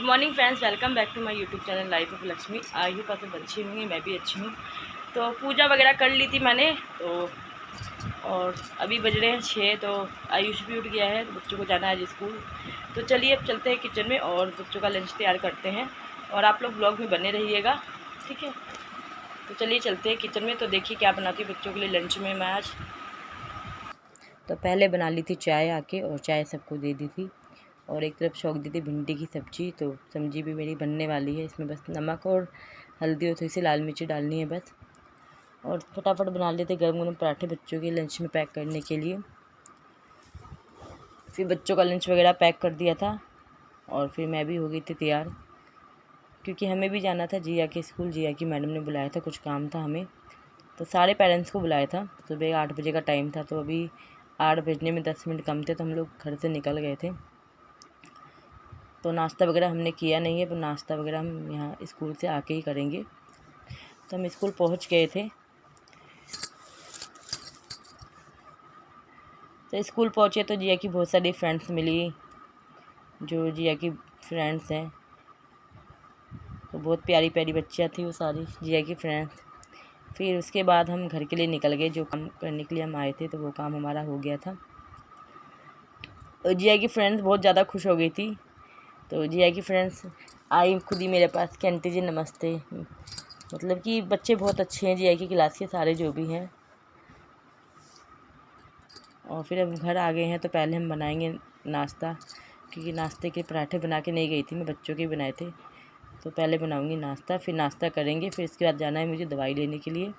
Morning friends, welcome back to my YouTube channel life of Lakshmi. I hope आप सब अच्छी होंगी, मैं भी अच्छी हूँ। तो पूजा वगैरह कर ली थी मैंने तो, और अभी बज रहे हैं 6। तो आयुष भी उठ गया है, तो बच्चों को जाना है आज स्कूल। तो चलिए अब चलते हैं किचन में और बच्चों का लंच तैयार करते हैं, और आप लोग ब्लॉग में बने रहिएगा, ठीक है। तो चलिए चलते हैं किचन में। तो देखिए क्या बनाती हूँ बच्चों के लिए लंच में मैं आज। तो पहले बना ली थी चाय आके, और चाय सबको दे दी थी, और एक तरफ छोंक दी थी भिंडी की सब्ज़ी। तो सब्ज़ी भी मेरी बनने वाली है, इसमें बस नमक और हल्दी और थोड़ी सी लाल मिर्ची डालनी है बस। और फटाफट बना लेते गर्म गर्म पराठे बच्चों के लंच में पैक करने के लिए। फिर बच्चों का लंच वगैरह पैक कर दिया था, और फिर मैं भी हो गई थी तैयार, क्योंकि हमें भी जाना था जिया के स्कूल। जिया की मैडम ने बुलाया था, कुछ काम था हमें, तो सारे पेरेंट्स को बुलाया था। सुबह 8 बजे का टाइम था, तो अभी 8 बजने में 10 मिनट कम थे, तो हम लोग घर से निकल गए थे। तो नाश्ता वगैरह हमने किया नहीं है, पर नाश्ता वगैरह हम यहाँ स्कूल से आके ही करेंगे। तो हम स्कूल पहुँच गए थे। तो स्कूल पहुँचे तो जिया की बहुत सारी फ्रेंड्स मिली, जो जिया की फ्रेंड्स हैं। तो बहुत प्यारी प्यारी बच्चियाँ थी वो सारी जिया की फ्रेंड्स। फिर उसके बाद हम घर के लिए निकल गए, जो काम करने के लिए हम आए थे, तो वो काम हमारा हो गया था। और जिया की फ्रेंड्स बहुत ज़्यादा खुश हो गई थी। तो जिया की फ्रेंड्स आई खुद ही मेरे पास कि आंटी जी नमस्ते। मतलब कि बच्चे बहुत अच्छे हैं जिया की क्लास के सारे जो भी हैं। और फिर अब घर आ गए हैं, तो पहले हम बनाएंगे नाश्ता, क्योंकि नाश्ते के पराठे बना के नहीं गई थी मैं, बच्चों के बनाए थे। तो पहले बनाऊंगी नाश्ता, फिर नाश्ता करेंगे, फिर इसके बाद जाना है मुझे दवाई लेने के लिए,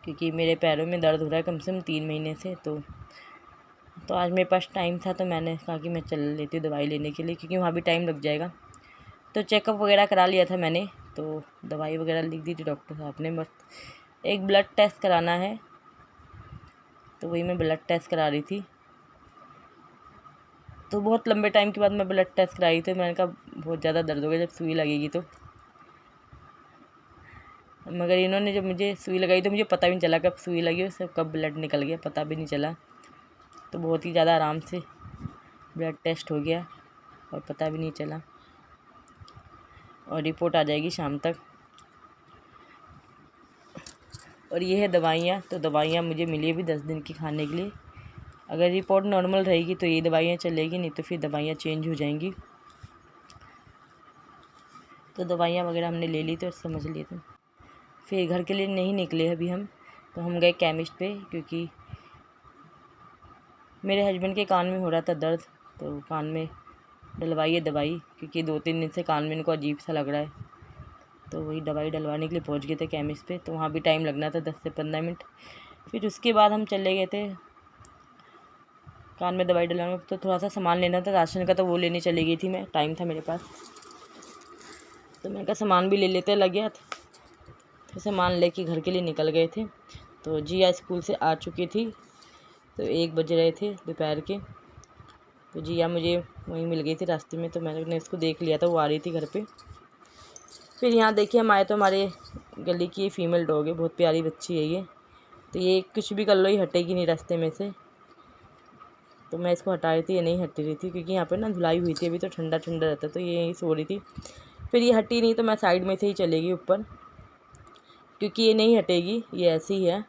क्योंकि मेरे पैरों में दर्द हो रहा है कम से कम 3 महीने से। तो आज मेरे पास टाइम था, तो मैंने कहा कि मैं चल लेती हूँ दवाई लेने के लिए, क्योंकि वहाँ भी टाइम लग जाएगा। तो चेकअप वगैरह करा लिया था मैंने, तो दवाई वगैरह लिख दी थी डॉक्टर साहब ने। बस एक ब्लड टेस्ट कराना है, तो वही मैं ब्लड टेस्ट करा रही थी। तो बहुत लंबे टाइम के बाद मैं ब्लड टेस्ट कराई थी। मैंने कहा बहुत ज़्यादा दर्द हो गया, जब सुई लगेगी तो। मगर इन्होंने जब मुझे सुई लगाई तो मुझे पता भी नहीं चला कब सुई लगी और सब कब ब्लड निकल गया, पता भी नहीं चला। तो बहुत ही ज़्यादा आराम से ब्लड टेस्ट हो गया, और पता भी नहीं चला। और रिपोर्ट आ जाएगी शाम तक। और ये है दवाइयाँ। तो दवाइयाँ मुझे मिली अभी 10 दिन की खाने के लिए। अगर रिपोर्ट नॉर्मल रहेगी तो ये दवाइयाँ चलेगी, नहीं तो फिर दवाइयाँ चेंज हो जाएंगी। तो दवाइयाँ वगैरह हमने ले ली थी और समझ लिए थे। फिर घर के लिए नहीं निकले अभी हम, तो हम गए केमिस्ट पे, क्योंकि मेरे हस्बैंड के कान में हो रहा था दर्द। तो कान में डलवाइए दवाई, क्योंकि 2-3 दिन से कान में इनको अजीब सा लग रहा है। तो वही दवाई डलवाने के लिए पहुंच गए थे केमिस्ट पे। तो वहाँ भी टाइम लगना था 10 से 15 मिनट। फिर उसके बाद हम चले गए थे कान में दवाई डलवाने। तो थोड़ा सा सामान लेना था राशन का, तो वो लेने चली गई थी मैं, टाइम था मेरे पास। तो मैं कहा सामान भी ले लेते, लग गया था। तो सामान लेके घर के लिए निकल गए थे। तो जिया स्कूल से आ चुकी थी, तो 1 बज रहे थे दोपहर के। तो जिया मुझे वहीं मिल गई थी रास्ते में, तो मैंने इसको देख लिया था, वो आ रही थी घर पे। फिर यहाँ देखिए हम आए, तो हमारे गली की ये फीमेल डॉग है, बहुत प्यारी बच्ची है ये। तो ये कुछ भी कर लो, ये हटेगी नहीं रास्ते में से। तो मैं इसको हटा रही थी, ये नहीं हट रही थी, क्योंकि यहाँ पे ना धुलाई हुई थी अभी, तो ठंडा ठंडा रहता, तो ये यहीं सो रही थी। फिर ये हटी नहीं, तो मैं साइड में से ही चलेगी ऊपर, क्योंकि ये नहीं हटेगी, ये ऐसी ही है।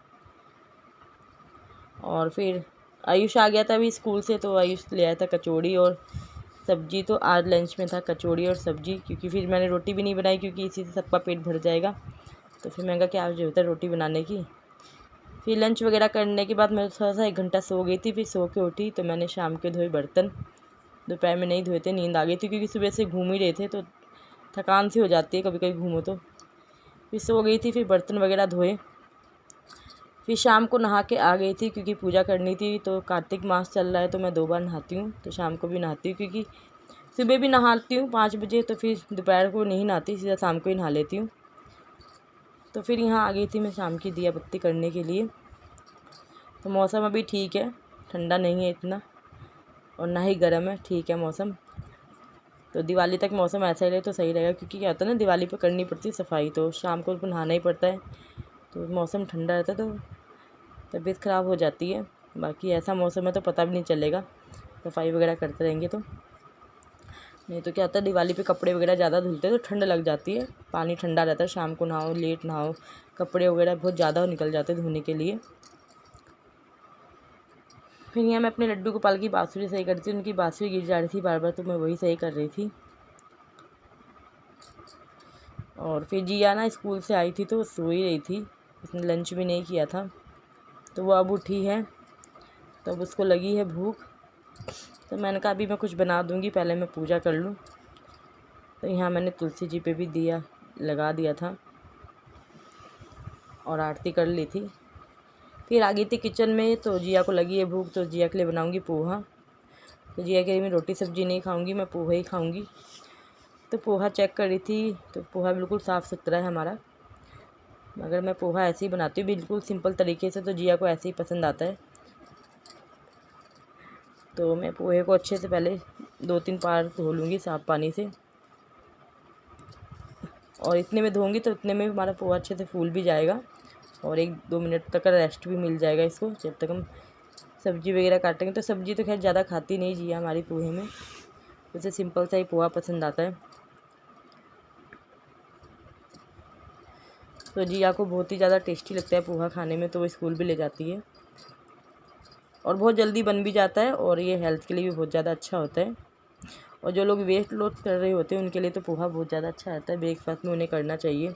और फिर आयुष आ गया था अभी स्कूल से, तो आयुष ले आया था कचौड़ी और सब्जी। तो आज लंच में था कचौड़ी और सब्जी, क्योंकि फिर मैंने रोटी भी नहीं बनाई, क्योंकि इसी से सबका पेट भर जाएगा। तो फिर मैंने कहा क्या ज़रूरत है रोटी बनाने की। फिर लंच वगैरह करने के बाद मैं थोड़ा सा 1 घंटा सो गई थी। फिर सो के उठी, तो मैंने शाम के धोए बर्तन। दोपहर में नहीं धोए थे, नींद आ गई थी, क्योंकि सुबह से घूम ही रहे थे, तो थकान सी हो जाती है कभी कभी घूमो तो। फिर सो गई थी, फिर बर्तन वगैरह धोए। फिर शाम को नहा के आ गई थी, क्योंकि पूजा करनी थी। तो कार्तिक मास चल रहा है, तो मैं 2 बार नहाती हूँ, तो शाम को भी नहाती हूँ, क्योंकि सुबह भी नहाती हूँ 5 बजे, तो फिर दोपहर को नहीं नहाती, सीधा शाम को ही नहा लेती हूँ। तो फिर यहाँ आ गई थी मैं शाम की दिया बत्ती करने के लिए। तो मौसम अभी ठीक है, ठंडा नहीं है इतना, और ना ही गर्म है, ठीक है मौसम। तो दिवाली तक मौसम ऐसा ही रहे तो सही रहेगा, क्योंकि क्या होता है ना, दिवाली पर करनी पड़ती है सफाई, तो शाम को नहाना ही पड़ता है। तो मौसम ठंडा रहता है, तो तबीयत ख़राब हो जाती है। बाकी ऐसा मौसम है तो पता भी नहीं चलेगा, सफाई वगैरह करते रहेंगे तो। नहीं तो क्या होता है, दिवाली पे कपड़े वगैरह ज़्यादा धुलते हैं तो ठंड लग जाती है, पानी ठंडा रहता है, शाम को नहाओ लेट नहाओ, कपड़े वगैरह बहुत ज़्यादा निकल जाते हैं धोने के लिए। फिर यहाँ मैं अपने लड्डू गोपाल की बाँसुरी सही कर रही थी, उनकी बाँसुरी गिर जा रही थी बार बार, तो मैं वही सही कर रही थी। और फिर जिया ना स्कूल से आई थी तो सो ही रही थी, उसने लंच भी नहीं किया था, तो वो अब उठी है, तो अब उसको लगी है भूख, तो मैंने कहा अभी मैं कुछ बना दूँगी, पहले मैं पूजा कर लूँ। तो यहाँ मैंने तुलसी जी पे भी दिया लगा दिया था और आरती कर ली थी। फिर आ गई थी किचन में, तो जिया को लगी है भूख, तो जिया के लिए बनाऊँगी पोहा। तो जिया कह रही मैं रोटी सब्ज़ी नहीं खाऊँगी, मैं पोहा ही खाऊँगी। तो पोहा चेक कर रही थी, तो पोहा बिल्कुल साफ़ सुथरा है हमारा, मगर मैं पोहा ऐसे ही बनाती हूँ बिल्कुल सिंपल तरीके से, तो जिया को ऐसे ही पसंद आता है। तो मैं पोहे को अच्छे से पहले 2-3 बार धो लूँगी साफ़ पानी से, और इतने में धोऊँगी तो इतने में हमारा पोहा अच्छे से फूल भी जाएगा और 1-2 मिनट तक का रेस्ट भी मिल जाएगा इसको, जब तक हम सब्ज़ी वगैरह काटेंगे। तो सब्ज़ी तो खैर ज़्यादा खाती नहीं जिया हमारी पोहे में, उसे सिंपल सा ही पोहा पसंद आता है। तो जिया को बहुत ही ज़्यादा टेस्टी लगता है पोहा खाने में, तो वो स्कूल भी ले जाती है और बहुत जल्दी बन भी जाता है, और ये हेल्थ के लिए भी बहुत ज़्यादा अच्छा होता है। और जो लोग वेट लॉस कर रहे होते हैं उनके लिए तो पोहा बहुत ज़्यादा अच्छा रहता है, ब्रेकफास्ट में उन्हें करना चाहिए,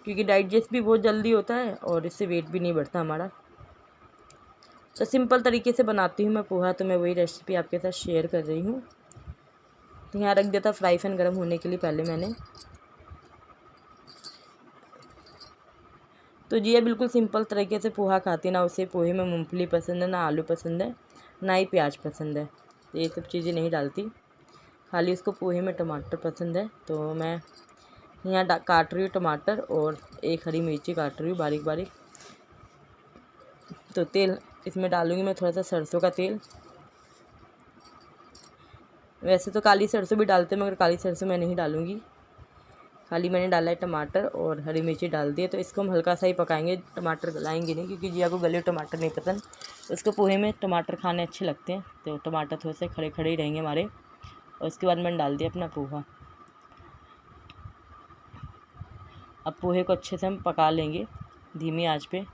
क्योंकि डाइजेस्ट भी बहुत जल्दी होता है और इससे वेट भी नहीं बढ़ता हमारा। तो सिंपल तरीके से बनाती हूँ मैं पोहा, तो मैं वही रेसिपी आपके साथ शेयर कर रही हूँ। तो यहाँ रख दिया था फ्राई पैन गर्म होने के लिए पहले मैंने। तो जिया बिल्कुल सिंपल तरीके से पोहा खाती है, ना उसे पोहे में मूंगफली पसंद है, ना आलू पसंद है, ना ही प्याज पसंद है, तो ये सब चीज़ें नहीं डालती, खाली उसको पोहे में टमाटर पसंद है। तो मैं यहाँ काट रही हूँ टमाटर और एक हरी मिर्ची काट रही हूँ बारीक बारीक। तो तेल इसमें डालूँगी मैं, थोड़ा सा सरसों का तेल, वैसे तो काली सरसों भी डालते हैं मगर काली सरसों मैं नहीं डालूँगी, खाली मैंने डाला है टमाटर और हरी मिर्ची डाल दी है। तो इसको हम हल्का सा ही पकाएंगे, टमाटर गलाएंगे नहीं, क्योंकि जिया को गले टमाटर नहीं पसंद, तो उसको पोहे में टमाटर खाने अच्छे लगते हैं, तो टमाटर थोड़े से खड़े खड़े ही रहेंगे हमारे। और उसके बाद मैंने डाल दिया अपना पोहा। अब पोहे को अच्छे से हम पका लेंगे धीमी आंच पे,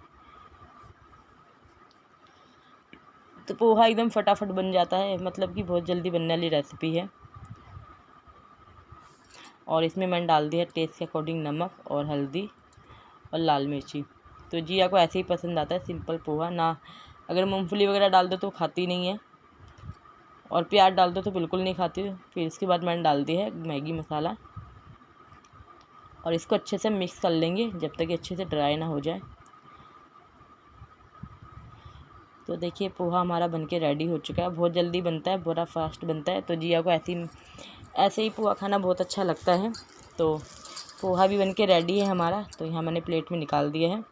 तो पोहा एकदम फटाफट बन जाता है, मतलब कि बहुत जल्दी बनने वाली रेसिपी है। और इसमें मैंने डाल दिया टेस्ट के अकॉर्डिंग नमक और हल्दी और लाल मिर्ची। तो जिया को ऐसे ही पसंद आता है सिंपल पोहा, ना अगर मूंगफली वगैरह डाल दो तो खाती नहीं है, और प्याज डाल दो तो बिल्कुल नहीं खाती। फिर इसके बाद मैंने डाल दिया है मैगी मसाला, और इसको अच्छे से मिक्स कर लेंगे जब तक ये अच्छे से ड्राई ना हो जाए। तो देखिए पोहा हमारा बनके रेडी हो चुका है, बहुत जल्दी बनता है, बड़ा फास्ट बनता है। तो जिया को ऐसे ही पोहा खाना बहुत अच्छा लगता है। तो पोहा भी बनके रेडी है हमारा, तो यहाँ मैंने प्लेट में निकाल दिया है।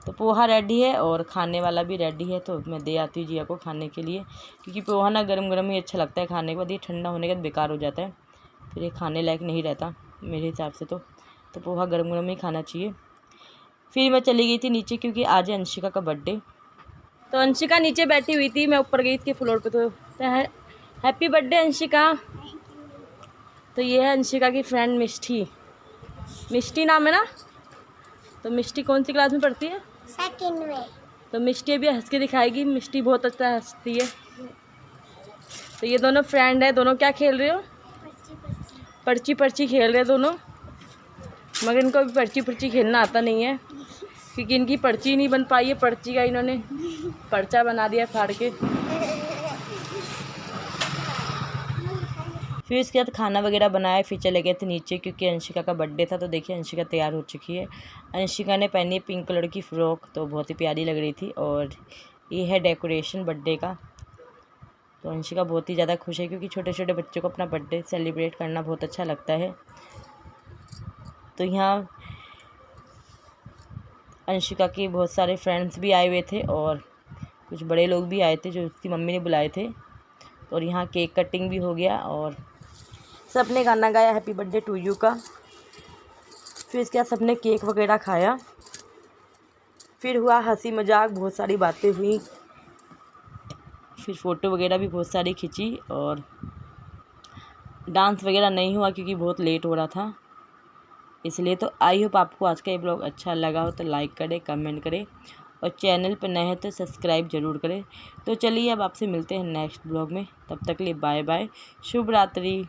तो पोहा रेडी है और खाने वाला भी रेडी है, तो मैं दे आती हूँ जिया को खाने के लिए, क्योंकि पोहा ना गरम गरम ही अच्छा लगता है खाने के बाद, ये ठंडा होने के बाद बेकार हो जाता है, फिर ये खाने लायक नहीं रहता मेरे हिसाब से। तो पोहा गरम गरम ही खाना चाहिए। फिर मैं चली गई थी नीचे, क्योंकि आज है अंशिका का बर्थडे। तो अंशिका नीचे बैठी हुई थी, मैं ऊपर गई थी फ्लोर पे। तो हैप्पी बर्थडे अंशिका। तो ये है अंशिका की फ्रेंड मिष्टी, मिष्टी नाम है ना। तो मिष्टी कौन सी क्लास में पढ़ती है? सेकंड में। तो मिष्टी अभी हंस के दिखाएगी, मिष्टी बहुत अच्छा हंसती है। तो ये दोनों फ्रेंड है, दोनों क्या खेल रहे हो? पर्ची पर्ची खेल रहे हैं दोनों, मगर इनको अभी पर्ची पर्ची खेलना आता नहीं है, क्योंकि इनकी पर्ची नहीं बन पाई है, पर्ची का इन्होंने पर्चा बना दिया फाड़ के। फिर इसके बाद खाना वगैरह बनाया, फिर चले गए थे नीचे, क्योंकि अंशिका का बर्थडे था। तो देखिए अंशिका तैयार हो चुकी है। अंशिका ने पहनी है पिंक कलर की फ़्रॉक, तो बहुत ही प्यारी लग रही थी, और ये है डेकोरेशन बर्थडे का। तो अंशिका बहुत ही ज़्यादा खुश है, क्योंकि छोटे छोटे बच्चों को अपना बर्थडे सेलिब्रेट करना बहुत अच्छा लगता है। तो यहाँ अंशिका के बहुत सारे फ्रेंड्स भी आए हुए थे, और कुछ बड़े लोग भी आए थे जो उसकी मम्मी ने बुलाए थे। और यहाँ केक कटिंग भी हो गया, और सबने गाना गाया हैप्पी बर्थडे टू यू का। फिर इसके बाद सबने केक वगैरह खाया, फिर हुआ हंसी मजाक, बहुत सारी बातें हुई, फिर फ़ोटो वगैरह भी बहुत सारी खिंची, और डांस वगैरह नहीं हुआ क्योंकि बहुत लेट हो रहा था इसलिए। तो आई होप आपको आज का ये ब्लॉग अच्छा लगा हो तो लाइक करें, कमेंट करें और चैनल पर नए हैं तो सब्सक्राइब ज़रूर करें। तो चलिए अब आपसे मिलते हैं नेक्स्ट ब्लॉग में, तब तक के लिए बाय बाय, शुभ रात्रि।